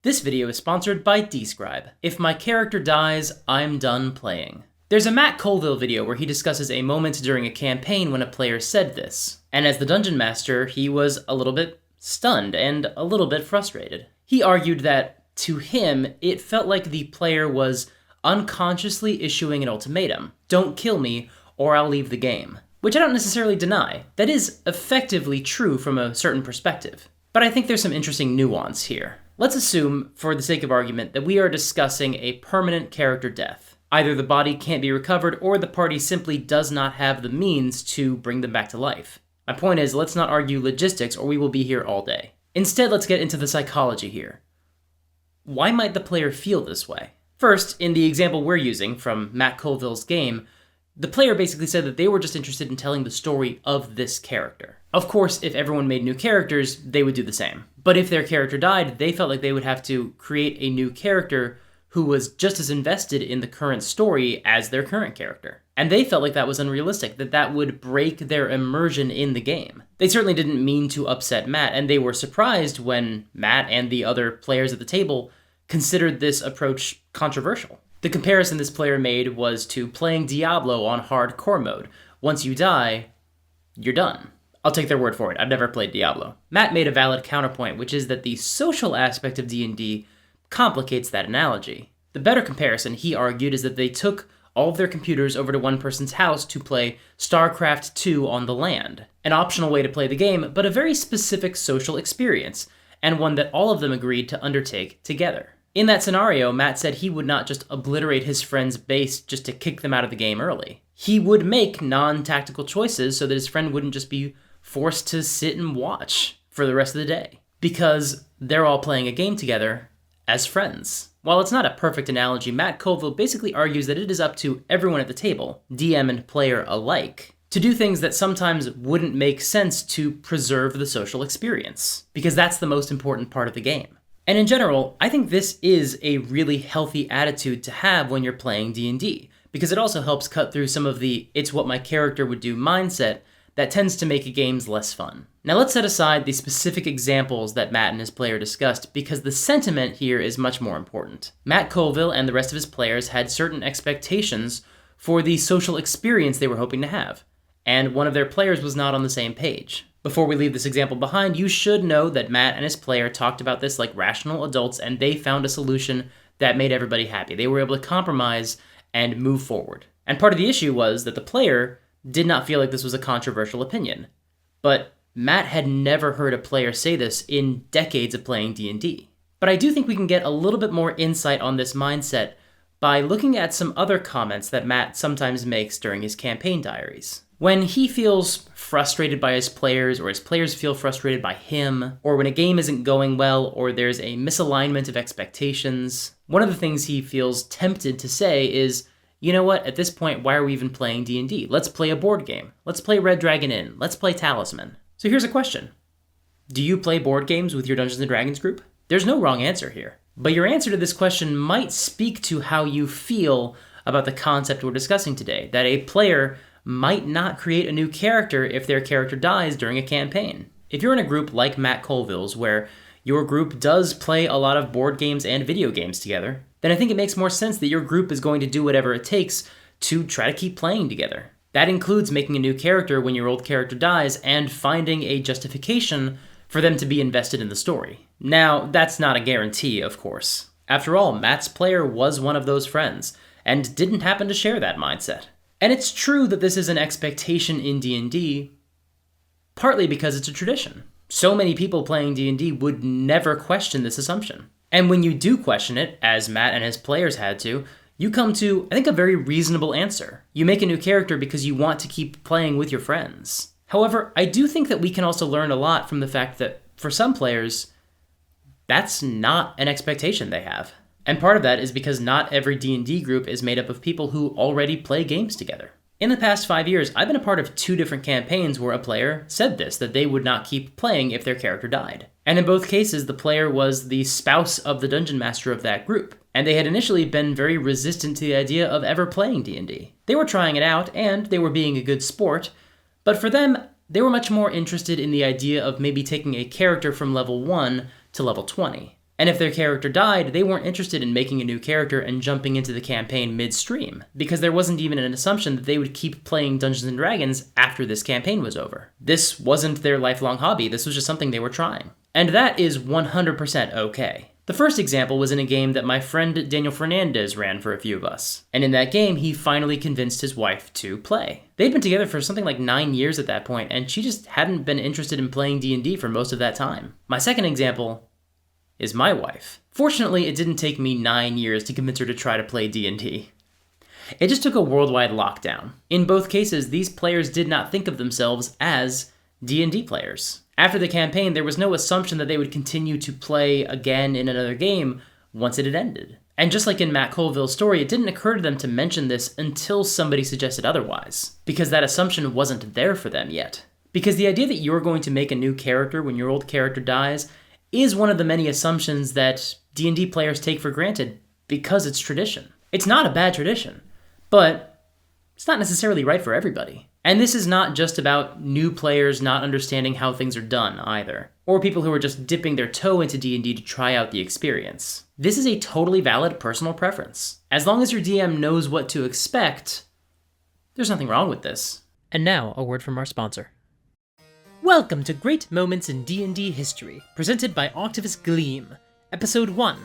This video is sponsored by Describe. If my character dies, I'm done playing. There's a Matt Colville video where he discusses a moment during a campaign when a player said this, and as the dungeon master, he was a little bit stunned and a little bit frustrated. He argued that, to him, it felt like the player was unconsciously issuing an ultimatum. Don't kill me, or I'll leave the game. Which I don't necessarily deny. That is effectively true from a certain perspective. But I think there's some interesting nuance here. Let's assume, for the sake of argument, that we are discussing a permanent character death. Either the body can't be recovered, or the party simply does not have the means to bring them back to life. My point is, let's not argue logistics, or we will be here all day. Instead, let's get into the psychology here. Why might the player feel this way? First, in the example we're using from Matt Colville's game, the player basically said that they were just interested in telling the story of this character. Of course, if everyone made new characters, they would do the same. But if their character died, they felt like they would have to create a new character who was just as invested in the current story as their current character. And they felt like that was unrealistic, that would break their immersion in the game. They certainly didn't mean to upset Matt, and they were surprised when Matt and the other players at the table considered this approach controversial. The comparison this player made was to playing Diablo on hardcore mode. Once you die, you're done. I'll take their word for it. I've never played Diablo. Matt made a valid counterpoint, which is that the social aspect of D&D complicates that analogy. The better comparison, he argued, is that they took all of their computers over to one person's house to play StarCraft 2 on the land. An optional way to play the game, but a very specific social experience, and one that all of them agreed to undertake together. In that scenario, Matt said he would not just obliterate his friend's base just to kick them out of the game early. He would make non-tactical choices so that his friend wouldn't just be forced to sit and watch for the rest of the day, because they're all playing a game together as friends. While it's not a perfect analogy, Matt Colville basically argues that it is up to everyone at the table, DM and player alike, to do things that sometimes wouldn't make sense to preserve the social experience, because that's the most important part of the game. And in general, I think this is a really healthy attitude to have when you're playing D&D, because it also helps cut through some of the "it's what my character would do" mindset that tends to make games less fun. Now let's set aside the specific examples that Matt and his player discussed, because the sentiment here is much more important. Matt Colville and the rest of his players had certain expectations for the social experience they were hoping to have, and one of their players was not on the same page. Before we leave this example behind, you should know that Matt and his player talked about this like rational adults, and they found a solution that made everybody happy. They were able to compromise and move forward. And part of the issue was that the player did not feel like this was a controversial opinion. But Matt had never heard a player say this in decades of playing D&D. But I do think we can get a little bit more insight on this mindset by looking at some other comments that Matt sometimes makes during his campaign diaries. When he feels frustrated by his players, or his players feel frustrated by him, or when a game isn't going well, or there's a misalignment of expectations, one of the things he feels tempted to say is, you know what, at this point, why are we even playing D&D? Let's play a board game. Let's play Red Dragon Inn. Let's play Talisman. So here's a question. Do you play board games with your Dungeons & Dragons group? There's no wrong answer here. But your answer to this question might speak to how you feel about the concept we're discussing today, that a player might not create a new character if their character dies during a campaign. If you're in a group like Matt Colville's, where your group does play a lot of board games and video games together, then I think it makes more sense that your group is going to do whatever it takes to try to keep playing together. That includes making a new character when your old character dies and finding a justification for them to be invested in the story. Now, that's not a guarantee, of course. After all, Matt's player was one of those friends, and didn't happen to share that mindset. And it's true that this is an expectation in D&D, partly because it's a tradition. So many people playing D&D would never question this assumption. And when you do question it, as Matt and his players had to, you come to, I think, a very reasonable answer. You make a new character because you want to keep playing with your friends. However, I do think that we can also learn a lot from the fact that, for some players, that's not an expectation they have. And part of that is because not every D&D group is made up of people who already play games together. In the past 5 years, I've been a part of 2 different campaigns where a player said this, that they would not keep playing if their character died. And in both cases, the player was the spouse of the dungeon master of that group, and they had initially been very resistant to the idea of ever playing D&D. They were trying it out, and they were being a good sport, but for them, they were much more interested in the idea of maybe taking a character from level 1 to level 20. And if their character died, they weren't interested in making a new character and jumping into the campaign midstream, because there wasn't even an assumption that they would keep playing Dungeons & Dragons after this campaign was over. This wasn't their lifelong hobby, this was just something they were trying. And that is 100% okay. The first example was in a game that my friend Daniel Fernandez ran for a few of us. And in that game, he finally convinced his wife to play. They'd been together for something like 9 years at that point, and she just hadn't been interested in playing D&D for most of that time. My second example is my wife. Fortunately, it didn't take me 9 years to convince her to try to play D&D. It just took a worldwide lockdown. In both cases, these players did not think of themselves as D&D players. After the campaign, there was no assumption that they would continue to play again in another game once it had ended. And just like in Matt Colville's story, it didn't occur to them to mention this until somebody suggested otherwise, because that assumption wasn't there for them yet. Because the idea that you're going to make a new character when your old character dies is one of the many assumptions that D&D players take for granted because it's tradition. It's not a bad tradition, but it's not necessarily right for everybody. And this is not just about new players not understanding how things are done either, or people who are just dipping their toe into D&D to try out the experience. This is a totally valid personal preference. As long as your DM knows what to expect, there's nothing wrong with this. And now, a word from our sponsor. Welcome to Great Moments in D&D History, presented by Octavus Gleam. Episode 1,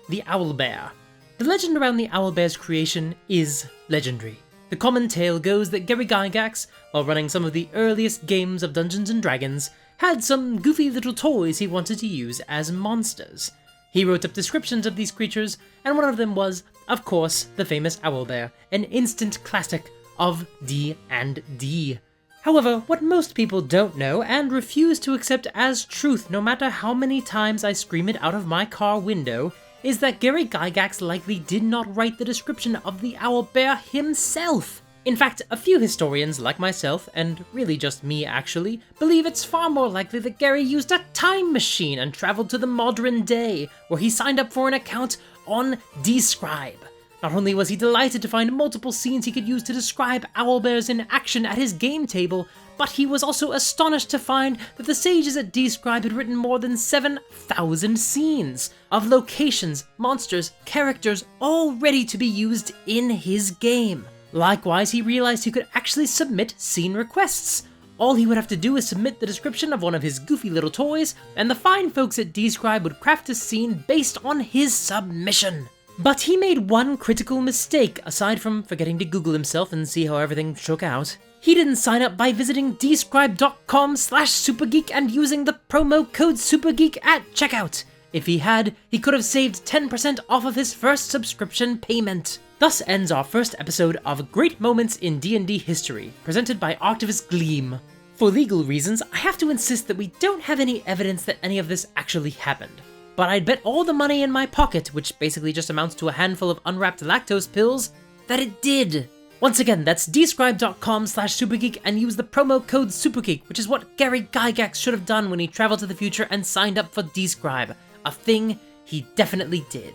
The Owlbear. The legend around the owlbear's creation is legendary. The common tale goes that Gary Gygax, while running some of the earliest games of Dungeons & Dragons, had some goofy little toys he wanted to use as monsters. He wrote up descriptions of these creatures, and one of them was, of course, the famous owlbear, an instant classic of D&D. However, what most people don't know and refuse to accept as truth no matter how many times I scream it out of my car window is that Gary Gygax likely did not write the description of the owlbear himself. In fact, a few historians like myself, and really just me actually, believe it's far more likely that Gary used a time machine and traveled to the modern day, where he signed up for an account on Describe. Not only was he delighted to find multiple scenes he could use to describe owlbears in action at his game table, but he was also astonished to find that the sages at Describe had written more than 7,000 scenes of locations, monsters, characters, all ready to be used in his game. Likewise, he realized he could actually submit scene requests. All he would have to do is submit the description of one of his goofy little toys, and the fine folks at Describe would craft a scene based on his submission. But he made one critical mistake, aside from forgetting to Google himself and see how everything shook out. He didn't sign up by visiting describe.com/supergeek and using the promo code supergeek at checkout. If he had, he could have saved 10% off of his first subscription payment. Thus ends our first episode of Great Moments in D&D History, presented by Octavus Gleam. For legal reasons, I have to insist that we don't have any evidence that any of this actually happened. But I'd bet all the money in my pocket, which basically just amounts to a handful of unwrapped lactose pills, that it did. Once again, that's describe.com/supergeek and use the promo code supergeek, which is what Gary Gygax should have done when he traveled to the future and signed up for Describe, a thing he definitely did.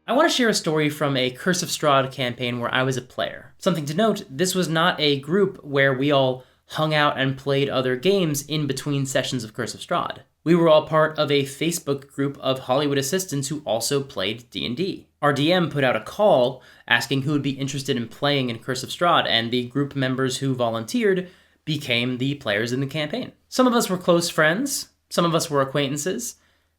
I want to share a story from a Curse of Strahd campaign where I was a player. Something to note, this was not a group where we all hung out and played other games in between sessions of Curse of Strahd. We were all part of a Facebook group of Hollywood assistants who also played D&D. Our DM put out a call asking who would be interested in playing in Curse of Strahd, and the group members who volunteered became the players in the campaign. Some of us were close friends, some of us were acquaintances,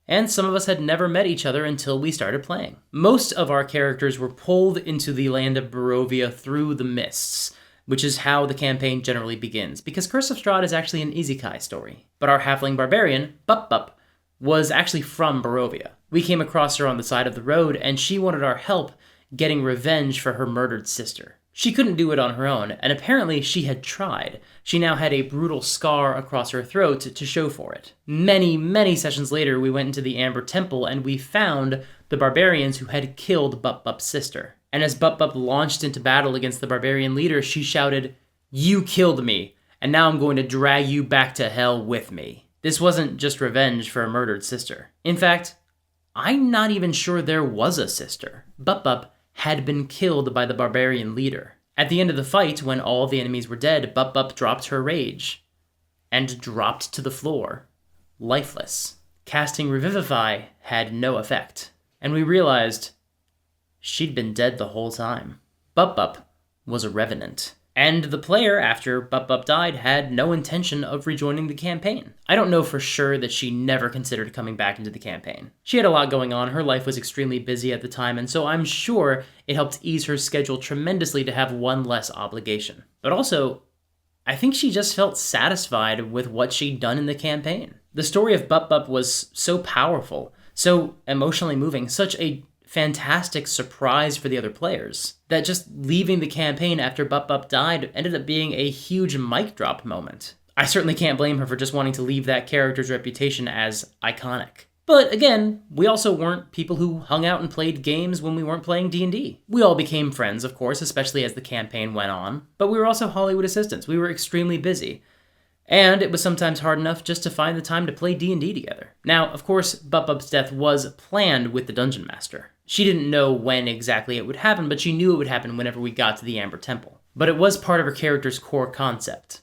and some of us had never met each other until we started playing. Most of our characters were pulled into the land of Barovia through the mists, which is how the campaign generally begins, because Curse of Strahd is actually an isekai story. But our halfling barbarian, Buppup, was actually from Barovia. We came across her on the side of the road, and she wanted our help getting revenge for her murdered sister. She couldn't do it on her own, and apparently she had tried. She now had a brutal scar across her throat to show for it. Many sessions later, we went into the Amber Temple, and we found the barbarians who had killed Buppup's sister. And as Buppup launched into battle against the barbarian leader, she shouted, "You killed me, and now I'm going to drag you back to hell with me." This wasn't just revenge for a murdered sister. In fact, I'm not even sure there was a sister. Buppup had been killed by the barbarian leader. At the end of the fight, when all the enemies were dead, Buppup dropped her rage and dropped to the floor, lifeless. casting Revivify had no effect, and we realized she'd been dead the whole time. Buppup was a revenant. And the player, after Buppup died, had no intention of rejoining the campaign. I don't know for sure that she never considered coming back into the campaign. She had a lot going on, her life was extremely busy at the time, and so I'm sure it helped ease her schedule tremendously to have one less obligation. But also, I think she just felt satisfied with what she'd done in the campaign. The story of Buppup was so powerful, so emotionally moving, such a fantastic surprise for the other players, that just leaving the campaign after Buppup died ended up being a huge mic drop moment. I certainly can't blame her for just wanting to leave that character's reputation as iconic. But again, we also weren't people who hung out and played games when we weren't playing D&D. We all became friends, of course, especially as the campaign went on, but we were also Hollywood assistants. We were extremely busy. And it was sometimes hard enough just to find the time to play D&D together. Now, of course, Buppup's death was planned with the Dungeon Master. She didn't know when exactly it would happen, but she knew it would happen whenever we got to the Amber Temple. But it was part of her character's core concept.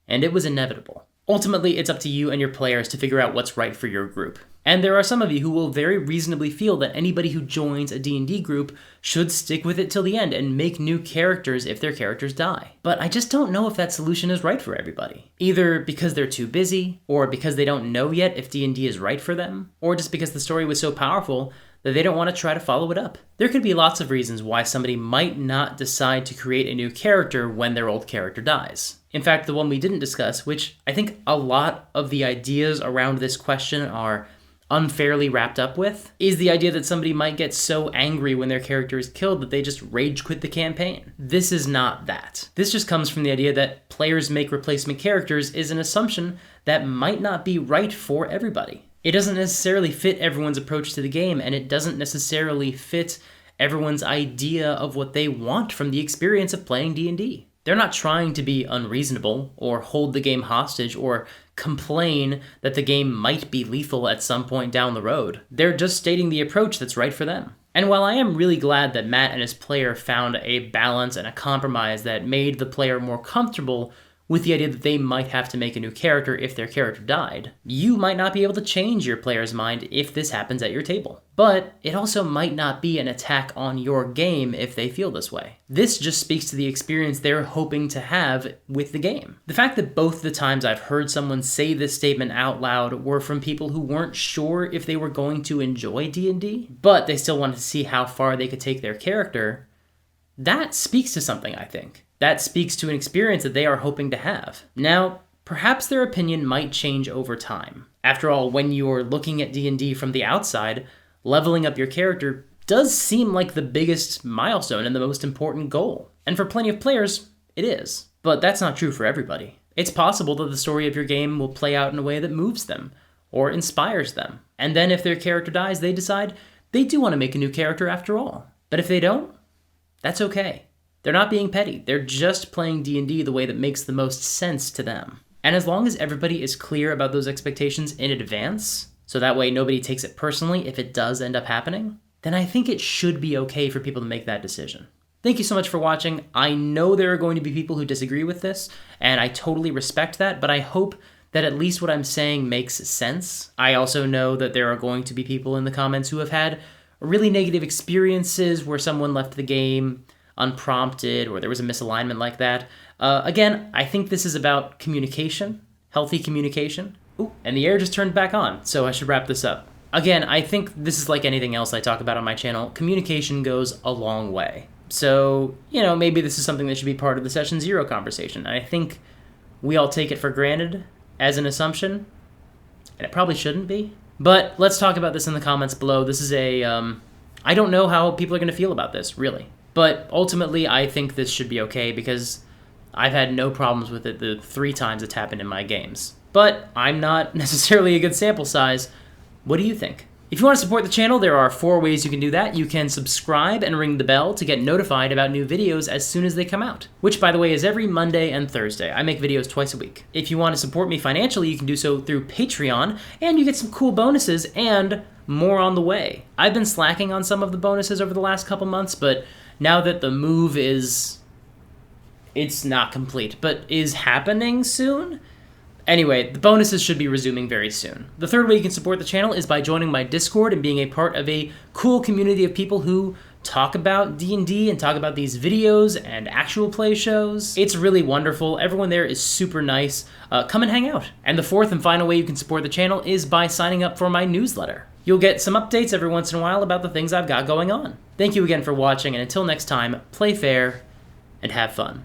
And it was inevitable. Ultimately, it's up to you and your players to figure out what's right for your group. And there are some of you who will very reasonably feel that anybody who joins a D&D group should stick with it till the end and make new characters if their characters die. But I just don't know if that solution is right for everybody. Either because they're too busy, or because they don't know yet if D&D is right for them, or just because the story was so powerful that they don't want to try to follow it up. There could be lots of reasons why somebody might not decide to create a new character when their old character dies. In fact, the one we didn't discuss, which I think a lot of the ideas around this question are unfairly wrapped up with, is the idea that somebody might get so angry when their character is killed that they just rage quit the campaign. This is not that. This just comes from the idea that players make replacement characters is an assumption that might not be right for everybody. It doesn't necessarily fit everyone's approach to the game, and it doesn't necessarily fit everyone's idea of what they want from the experience of playing D&D. They're not trying to be unreasonable, or hold the game hostage, or complain that the game might be lethal at some point down the road. They're just stating the approach that's right for them. And while I am really glad that Matt and his player found a balance and a compromise that made the player more comfortable with the idea that they might have to make a new character if their character died, you might not be able to change your player's mind if this happens at your table. But it also might not be an attack on your game if they feel this way. This just speaks to the experience they're hoping to have with the game. The fact that both the times I've heard someone say this statement out loud were from people who weren't sure if they were going to enjoy D&D, but they still wanted to see how far they could take their character, that speaks to something, I think. That speaks to an experience that they are hoping to have. Now, perhaps their opinion might change over time. After all, when you're looking at D&D from the outside, leveling up your character does seem like the biggest milestone and the most important goal. And for plenty of players, it is. But that's not true for everybody. It's possible that the story of your game will play out in a way that moves them, or inspires them. And then if their character dies, they decide they do want to make a new character after all. But if they don't, that's okay. They're not being petty. They're just playing D&D the way that makes the most sense to them. And as long as everybody is clear about those expectations in advance, so that way nobody takes it personally if it does end up happening, then I think it should be okay for people to make that decision. Thank you so much for watching. I know there are going to be people who disagree with this, and I totally respect that, but I hope that at least what I'm saying makes sense. I also know that there are going to be people in the comments who have had really negative experiences where someone left the game unprompted, or there was a misalignment like that. Again, I think this is about communication, healthy communication. Ooh, and the air just turned back on, so I should wrap this up. Again, I think this is like anything else I talk about on my channel. Communication goes a long way. So, maybe this is something that should be part of the Session Zero conversation. I think we all take it for granted as an assumption, and it probably shouldn't be. But let's talk about this in the comments below. This is I don't know how people are going to feel about this, really. But ultimately, I think this should be okay because I've had no problems with it the 3 times it's happened in my games. But I'm not necessarily a good sample size. What do you think? If you want to support the channel, there are 4 ways you can do that. You can subscribe and ring the bell to get notified about new videos as soon as they come out, which, by the way, is every Monday and Thursday. I make videos twice a week. If you want to support me financially, you can do so through Patreon, and you get some cool bonuses and more on the way. I've been slacking on some of the bonuses over the last couple months, but now that the move it's not complete, but is happening soon, Anyway, the bonuses should be resuming very soon. The third way you can support the channel is by joining my Discord and being a part of a cool community of people who talk about D&D and talk about these videos and actual play shows. It's really wonderful. Everyone there is super nice. Come and hang out. And the fourth and final way you can support the channel is by signing up for my newsletter. You'll get some updates every once in a while about the things I've got going on. Thank you again for watching, and until next time, play fair and have fun.